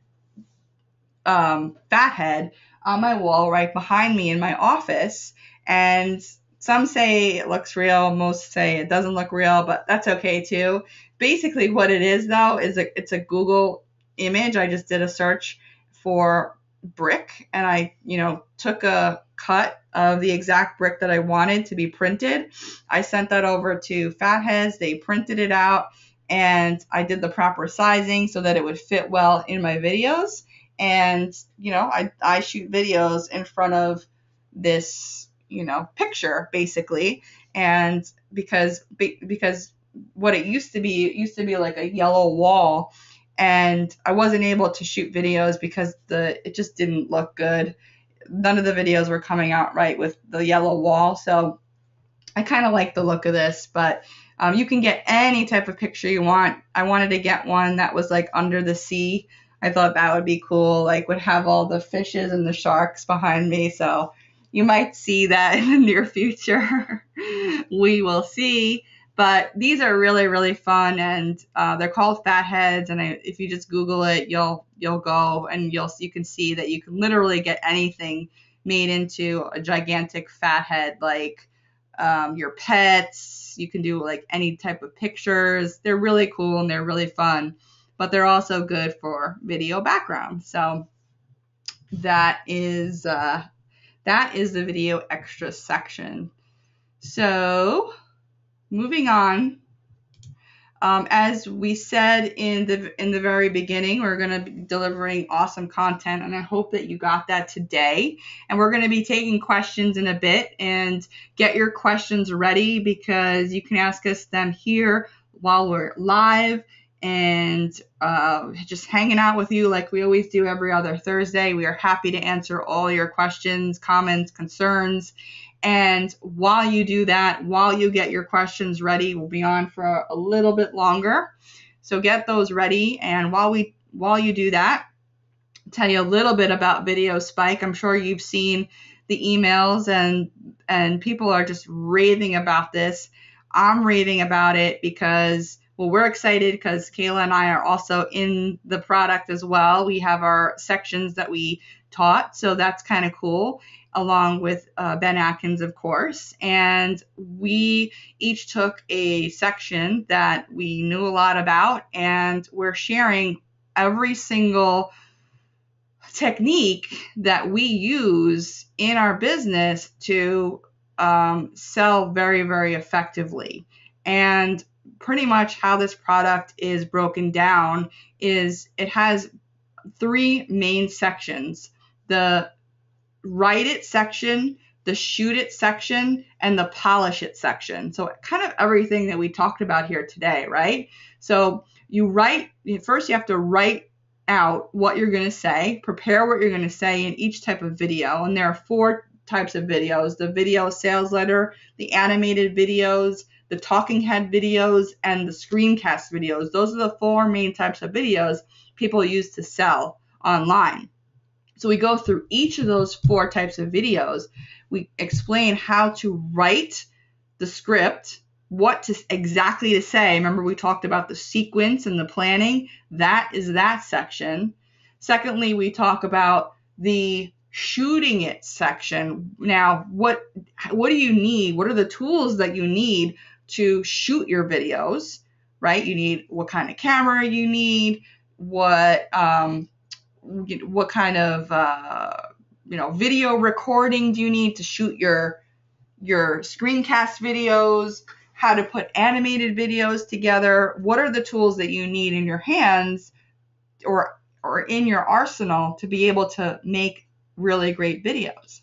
fat head on my wall right behind me in my office, and some say it looks real, most say it doesn't look real, but that's okay too. Basically what it is though is it's a Google image. I just did a search for brick, and I took a cut of the exact brick that I wanted to be printed. I sent that over to Fatheads. They printed it out, and I did the proper sizing so that it would fit well in my videos. And I shoot videos in front of this picture basically, and because what it used to be like a yellow wall, and I wasn't able to shoot videos because it just didn't look good. None of the videos were coming out right with the yellow wall, so I kind of like the look of this, but you can get any type of picture you want. I wanted to get one that was like under the sea. I thought that would be cool, like would have all the fishes and the sharks behind me, so you might see that in the near future. We will see. But these are really, really fun, and they're called fat heads. And if you just Google it, you'll go and you can see that you can literally get anything made into a gigantic fat head, like your pets. You can do like any type of pictures. They're really cool and they're really fun, but they're also good for video background. So that is the video extra section. So moving on, as we said in the very beginning, we're going to be delivering awesome content, and I hope that you got that today. And we're going to be taking questions in a bit, and get your questions ready because you can ask us them here while we're live, and just hanging out with you like we always do every other Thursday. We are happy to answer all your questions, comments, concerns. And while you do that, while you get your questions ready, we'll be on for a little bit longer. So get those ready. And while you do that, I'll tell you a little bit about Video Spike. I'm sure you've seen the emails, and people are just raving about this. I'm raving about it because, well, we're excited because Kayla and I are also in the product as well. We have our sections that we taught, so that's kind of cool, along with Ben Atkins, of course. And we each took a section that we knew a lot about, and we're sharing every single technique that we use in our business to sell very, very effectively. And pretty much how this product is broken down is it has 3 main sections: the write it section, the shoot it section, and the polish it section. So kind of everything that we talked about here today, right? So first you have to write out what you're going to say, prepare what you're going to say in each type of video. And there are 4 types of videos: the video sales letter, the animated videos, the talking head videos, and the screencast videos. Those are the 4 main types of videos people use to sell online. So we go through each of those 4 types of videos. We explain how to write the script, what exactly to say. Remember, we talked about the sequence and the planning. That is that section. Secondly, we talk about the shooting it section. Now, what do you need? What are the tools that you need to shoot your videos, right? You need what kind of camera you need, what kind of video recording do you need to shoot your screencast videos, how to put animated videos together, what are the tools that you need in your hands or in your arsenal to be able to make really great videos.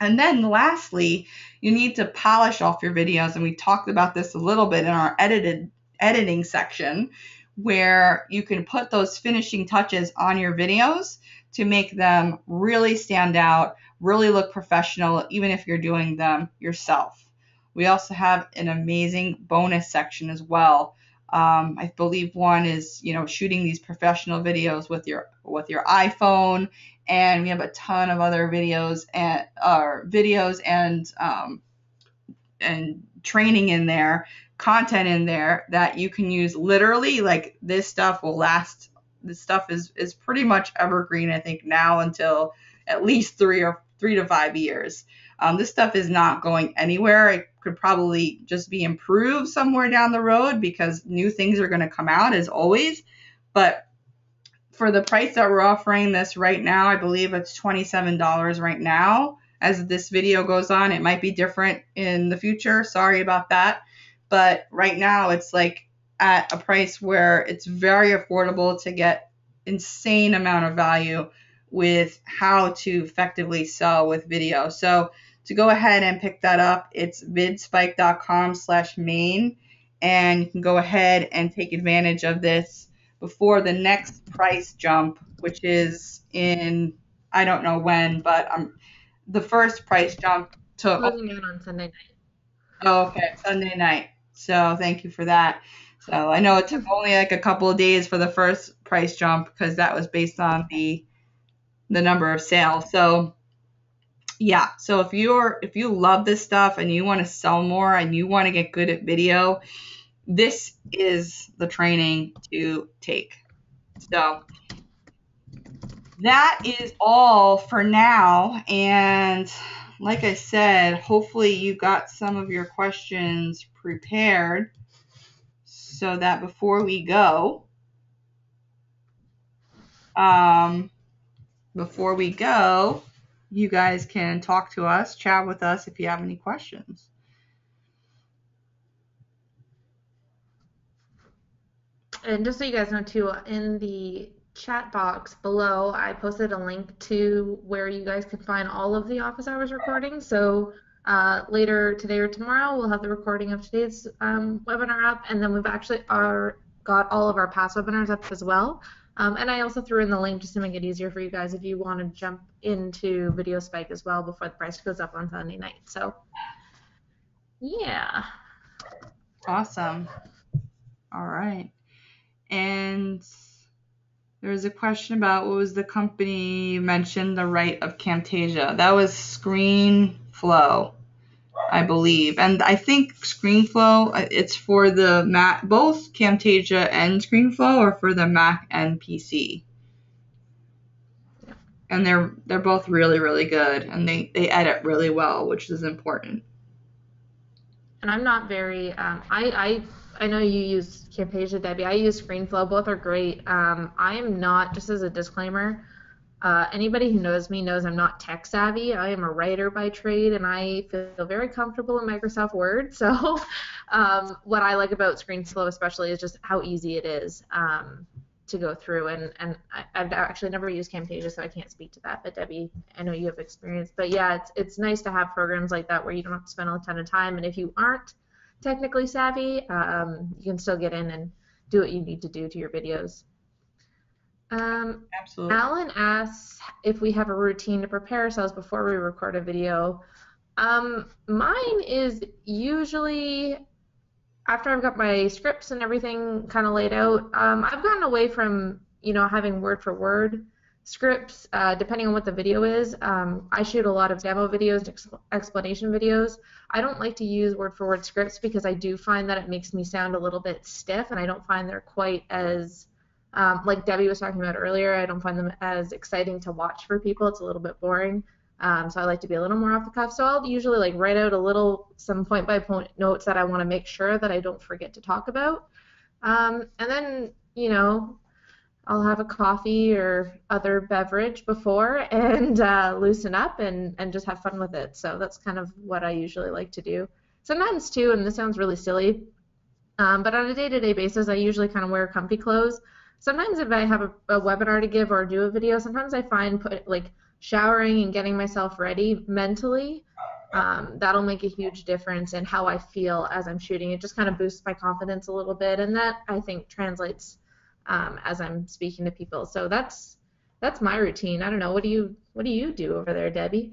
And then lastly, you need to polish off your videos. And we talked about this a little bit in our editing section, where you can put those finishing touches on your videos to make them really stand out, really look professional, even if you're doing them yourself. We also have an amazing bonus section as well. I believe one is, shooting these professional videos with your iPhone, and we have a ton of other videos and training in there, content in there that you can use literally. Like, this stuff will last. This stuff is pretty much evergreen, I think, now until at least 3 to 5 years. This stuff is not going anywhere. It could probably just be improved somewhere down the road because new things are going to come out as always. But for the price that we're offering this right now, I believe it's $27 right now. As this video goes on, it might be different in the future. Sorry about that. But right now it's like at a price where it's very affordable to get insane amount of value with how to effectively sell with video. So to go ahead and pick that up, it's vidspike.com/main, and you can go ahead and take advantage of this before the next price jump, which is in, I don't know when, but the first price jump to Closing out on Sunday night. Oh, okay, Sunday night. So thank you for that. So I know it took only like a couple of days for the first price jump because that was based on the number of sales. So yeah, so if you love this stuff and you want to sell more and you want to get good at video, this is the training to take. So that is all for now. And like I said, hopefully you got some of your questions prepared so that before we go, you guys can talk to us, chat with us if you have any questions. And just so you guys know too, in the chat box below, I posted a link to where you guys can find all of the office hours recordings. So later today or tomorrow, we'll have the recording of today's webinar up, and then we've actually got all of our past webinars up as well. And I also threw in the link just to make it easier for you guys if you want to jump into Video Spike as well before the price goes up on Sunday night. So yeah. Awesome. All right. And there's a question about what was the company you mentioned, the right of Camtasia. That was ScreenFlow, I believe. And I think ScreenFlow, it's for the Mac, both Camtasia and ScreenFlow are for the Mac and PC. And they're both really, really good, and they edit really well, which is important. And I'm not very, I know you use Camtasia, Debbie. I use ScreenFlow. Both are great. I am not, just as a disclaimer, anybody who knows me knows I'm not tech savvy. I am a writer by trade, and I feel very comfortable in Microsoft Word. So what I like about ScreenFlow especially is just how easy it is to go through. And I've actually never used Camtasia, so I can't speak to that. But Debbie, I know you have experience. But yeah, it's nice to have programs like that where you don't have to spend a ton of time. And if you aren't technically savvy, you can still get in and do what you need to do to your videos. Absolutely. Alan asks if we have a routine to prepare ourselves before we record a video. Mine is usually after I've got my scripts and everything kind of laid out. I've gotten away from having word for word scripts depending on what the video is. I shoot a lot of demo videos, explanation videos. I don't like to use word for word scripts because I do find that it makes me sound a little bit stiff, and I don't find they're quite as like Debbie was talking about earlier, I don't find them as exciting to watch for people. It's a little bit boring. So I like to be a little more off the cuff. So I'll usually write out some point by point notes that I want to make sure that I don't forget to talk about. And then, I'll have a coffee or other beverage before and loosen up and just have fun with it. So that's kind of what I usually like to do. Sometimes too, and this sounds really silly, but on a day-to-day basis, I usually kind of wear comfy clothes. Sometimes if I have a webinar to give or do a video, sometimes I find like showering and getting myself ready mentally, that'll make a huge difference in how I feel as I'm shooting. It just kind of boosts my confidence a little bit, and that I think translates as I'm speaking to people. So that's my routine. I don't know. What do you do over there, Debbie?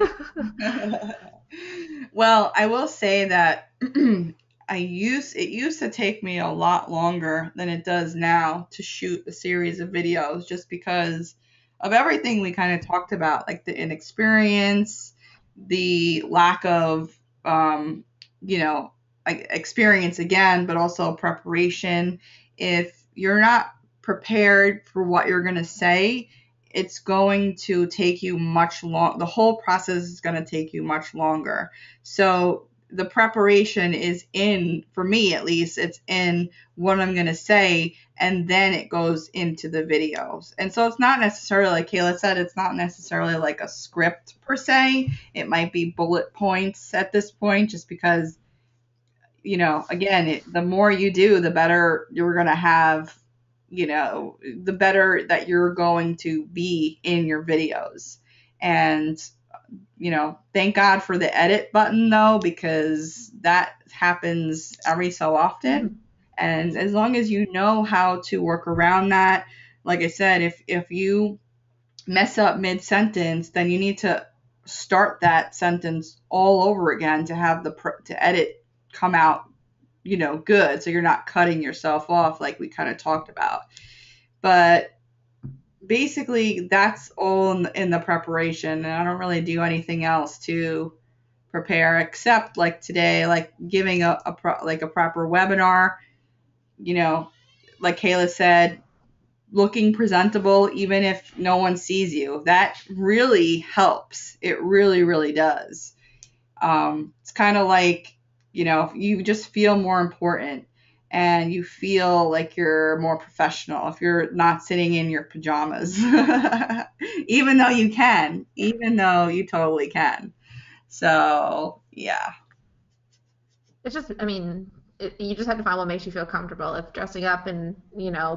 Well, I will say that it used to take me a lot longer than it does now to shoot a series of videos just because of everything we kind of talked about, like the inexperience, the lack of you know, like experience again, but also preparation. If you're not prepared for what you're going to say, it's going to take you much long. The whole process is going to take you much longer. So the preparation is in, for me at least, it's in what I'm going to say, and then it goes into the videos. And so it's not necessarily, like Kayla said, it's not necessarily like a script per se. It might be bullet points at this point, just because, again, the more you do, the better you're going to have, the better that you're going to be in your videos. And, thank God for the edit button though, because that happens every so often. And as long as you know how to work around that, like I said, if you mess up mid sentence, then you need to start that sentence all over again to have to edit come out, good. So you're not cutting yourself off like we kind of talked about. But basically, that's all in the preparation. And I don't really do anything else to prepare except like today, like giving like a proper webinar, like Kayla said, looking presentable even if no one sees you. That really helps. It really, really does. It's kind of like, you just feel more important and you feel like you're more professional if you're not sitting in your pajamas. Even though you totally can. So, yeah. It's just, I mean, you just have to find what makes you feel comfortable. If dressing up and,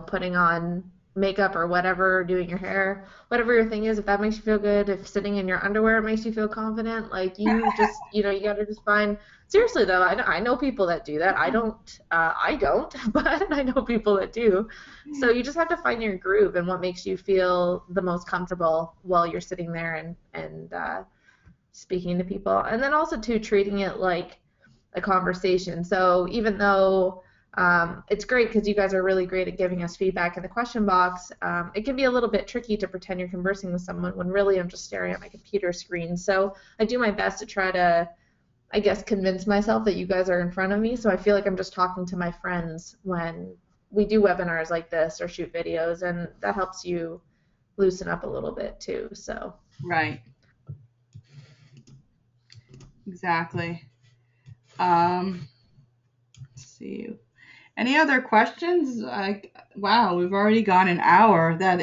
putting on makeup or whatever, doing your hair, whatever your thing is, if that makes you feel good, if sitting in your underwear makes you feel confident, like you just, you got to just find. Seriously though, I know people that do that. I don't, but I know people that do. So you just have to find your groove and what makes you feel the most comfortable while you're sitting there and speaking to people. And then also too treating it like a conversation. So even though it's great because you guys are really great at giving us feedback in the question box, it can be a little bit tricky to pretend you're conversing with someone when really I'm just staring at my computer screen. So I do my best to try to, I guess, convince myself that you guys are in front of me. So I feel like I'm just talking to my friends when we do webinars like this or shoot videos, and that helps you loosen up a little bit too. So Right. Exactly. Um, let's see. Any other questions? Like, wow, we've already gone an hour. That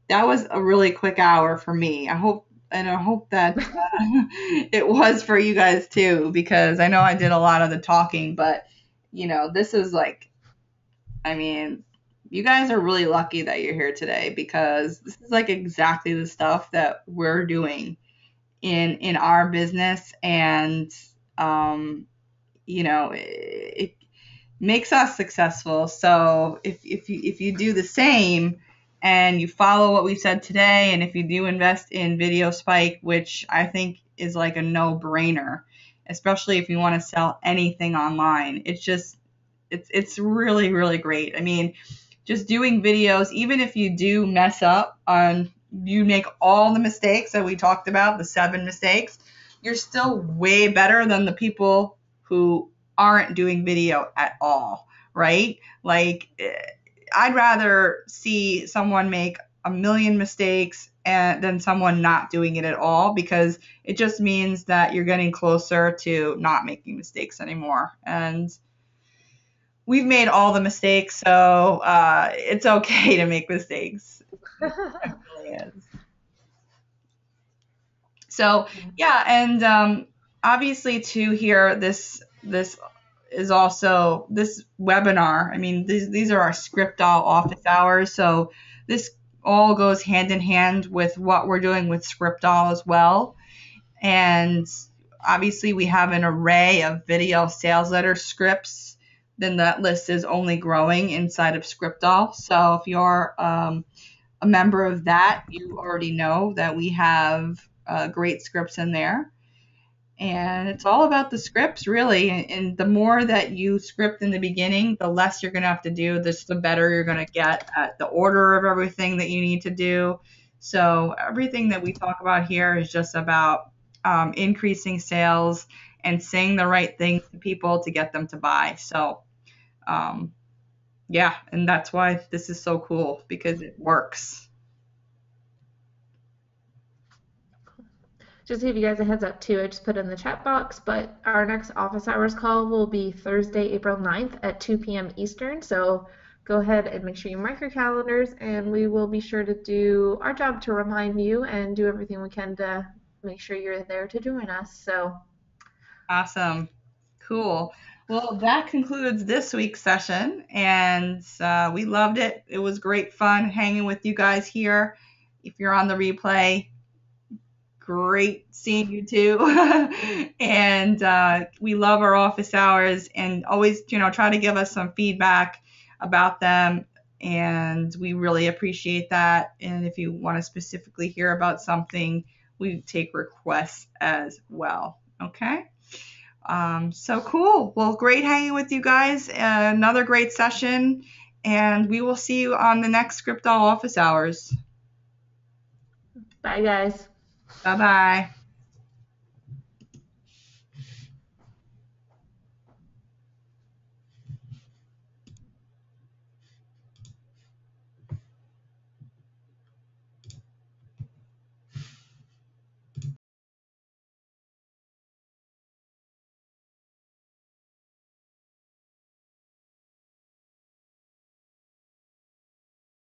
was a really quick hour for me. I hope that it was for you guys too, because I know I did a lot of the talking, but this is like, I mean, you guys are really lucky that you're here today because this is like exactly the stuff that we're doing in our business, and it makes us successful. So if you do the same and you follow what we said today, and if you do invest in Video Spike, which I think is like a no-brainer, especially if you want to sell anything online, it's really, really great. I mean, just doing videos, even if you do mess up on, you make all the mistakes that we talked about, the 7 mistakes, you're still way better than the people who aren't doing video at all, right? Like, I'd rather see someone make a million mistakes than someone not doing it at all, because it just means that you're getting closer to not making mistakes anymore. And we've made all the mistakes, so it's okay to make mistakes. It really is. So yeah, and obviously too here, this is also this webinar. I mean, these are our ScriptDoll office hours, so this all goes hand in hand with what we're doing with ScriptDoll as well. And obviously, we have an array of video sales letter scripts. Then that list is only growing inside of ScriptDoll. So if you're a member of that, you already know that we have great scripts in there. And it's all about the scripts, really. And the more that you script in the beginning, the less you're going to have to do, the better you're going to get at the order of everything that you need to do. So everything that we talk about here is just about increasing sales and saying the right things to people to get them to buy. So, um, yeah, and that's why this is so cool because it works. Just to give you guys a heads up too, I just put it in the chat box, but our next office hours call will be Thursday, April 9th at 2 p.m. Eastern. So go ahead and make sure you mark your calendars, and we will be sure to do our job to remind you and do everything we can to make sure you're there to join us. So Awesome. Cool. Well, that concludes this week's session, and we loved it. It was great fun hanging with you guys here. If you're on the replay, great seeing you too. And we love our office hours, and always, try to give us some feedback about them. And we really appreciate that. And if you want to specifically hear about something, we take requests as well. Okay. So cool. Well, great hanging with you guys. Another great session, and we will see you on the next ScriptDoll office hours. bye, guys. Bye bye.